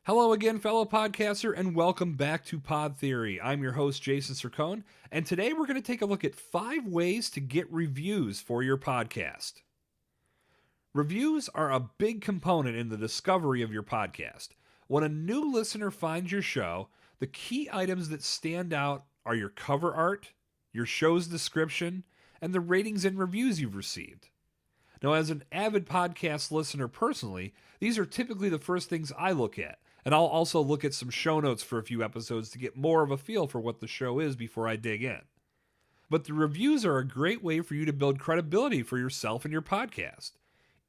Hello again, fellow podcaster, and welcome back to Pod Theory. I'm your host, Jason Cercone, and today we're going to take a look at 5 ways to get reviews for your podcast. Reviews are a big component in the discovery of your podcast. When a new listener finds your show, the key items that stand out are your cover art, your show's description, and the ratings and reviews you've received. Now, as an avid podcast listener personally, these are typically the first things I look at. And I'll also look at some show notes for a few episodes to get more of a feel for what the show is before I dig in. But the reviews are a great way for you to build credibility for yourself and your podcast.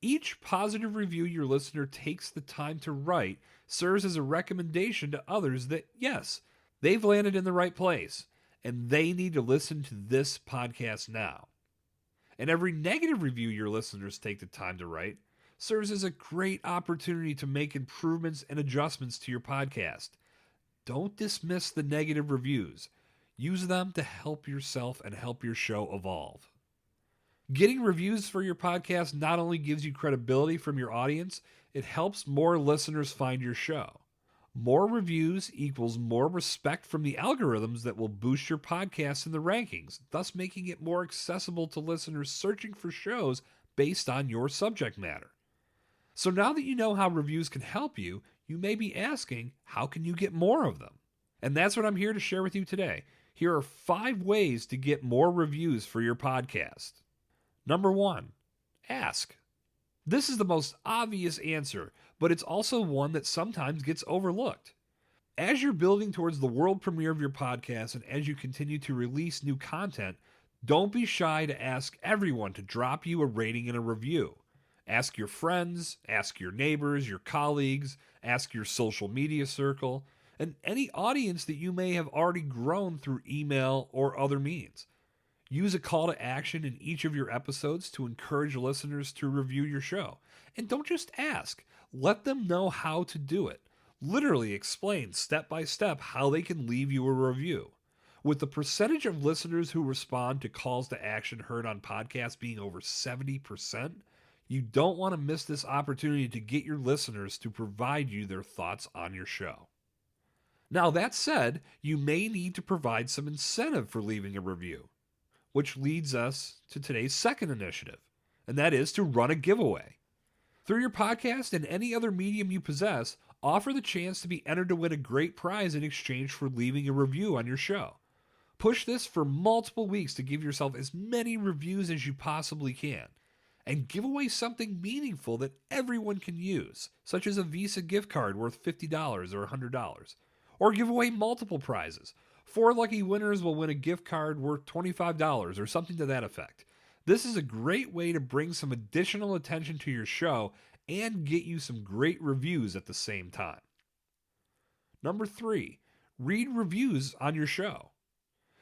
Each positive review your listener takes the time to write serves as a recommendation to others that, yes, they've landed in the right place, and they need to listen to this podcast now. And every negative review your listeners take the time to write serves as a great opportunity to make improvements and adjustments to your podcast. Don't dismiss the negative reviews. Use them to help yourself and help your show evolve. Getting reviews for your podcast not only gives you credibility from your audience, it helps more listeners find your show. More reviews equals more respect from the algorithms that will boost your podcast in the rankings, thus making it more accessible to listeners searching for shows based on your subject matter. So now that you know how reviews can help you, you may be asking, how can you get more of them? And that's what I'm here to share with you today. Here are 5 ways to get more reviews for your podcast. Number 1, ask. This is the most obvious answer, but it's also one that sometimes gets overlooked. As you're building towards the world premiere of your podcast and as you continue to release new content, don't be shy to ask everyone to drop you a rating and a review. Ask your friends, ask your neighbors, your colleagues, ask your social media circle, and any audience that you may have already grown through email or other means. Use a call to action in each of your episodes to encourage listeners to review your show. And don't just ask, let them know how to do it. Literally explain step by step how they can leave you a review. With the percentage of listeners who respond to calls to action heard on podcasts being over 70%, you don't want to miss this opportunity to get your listeners to provide you their thoughts on your show. Now, that said, you may need to provide some incentive for leaving a review, which leads us to today's second initiative, and that is to run a giveaway. Through your podcast and any other medium you possess, offer the chance to be entered to win a great prize in exchange for leaving a review on your show. Push this for multiple weeks to give yourself as many reviews as you possibly can. And give away something meaningful that everyone can use, such as a Visa gift card worth $50 or $100. Or give away multiple prizes. 4 lucky winners will win a gift card worth $25 or something to that effect. This is a great way to bring some additional attention to your show and get you some great reviews at the same time. Number 3, read reviews on your show.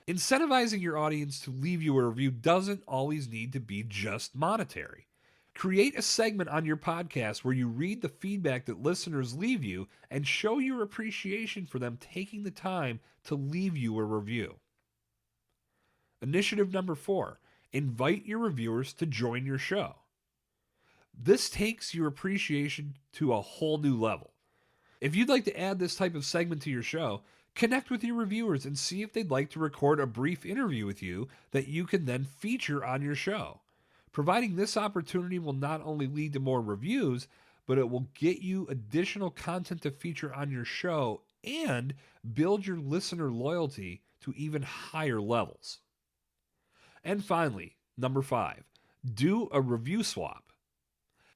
Incentivizing your audience to leave you a review doesn't always need to be just monetary. Create a segment on your podcast where you read the feedback that listeners leave you and show your appreciation for them taking the time to leave you a review. Initiative number 4, invite your reviewers to join your show. This takes your appreciation to a whole new level. If you'd like to add this type of segment to your show, connect with your reviewers and see if they'd like to record a brief interview with you that you can then feature on your show. Providing this opportunity will not only lead to more reviews, but it will get you additional content to feature on your show and build your listener loyalty to even higher levels. And finally, number 5, do a review swap.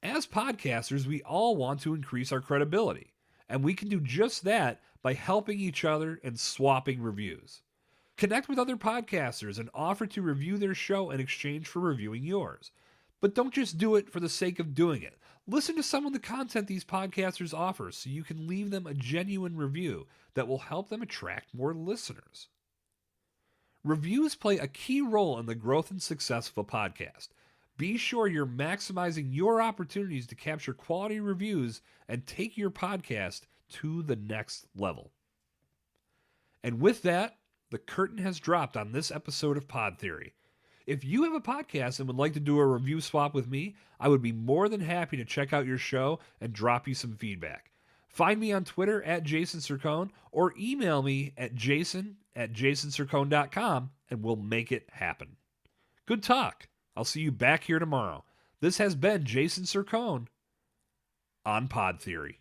As podcasters, we all want to increase our credibility, and we can do just that by helping each other and swapping reviews. Connect with other podcasters and offer to review their show in exchange for reviewing yours. But don't just do it for the sake of doing it. Listen to some of the content these podcasters offer so you can leave them a genuine review that will help them attract more listeners. Reviews play a key role in the growth and success of a podcast. Be sure you're maximizing your opportunities to capture quality reviews and take your podcast to the next level. And with that, the curtain has dropped on this episode of Pod Theory. If you have a podcast and would like to do a review swap with me, I would be more than happy to check out your show and drop you some feedback. Find me on Twitter at Jason Cercone or email me at jason@jasoncercone.com and we'll make it happen. Good talk. I'll see you back here tomorrow. This has been Jason Cercone on Pod Theory.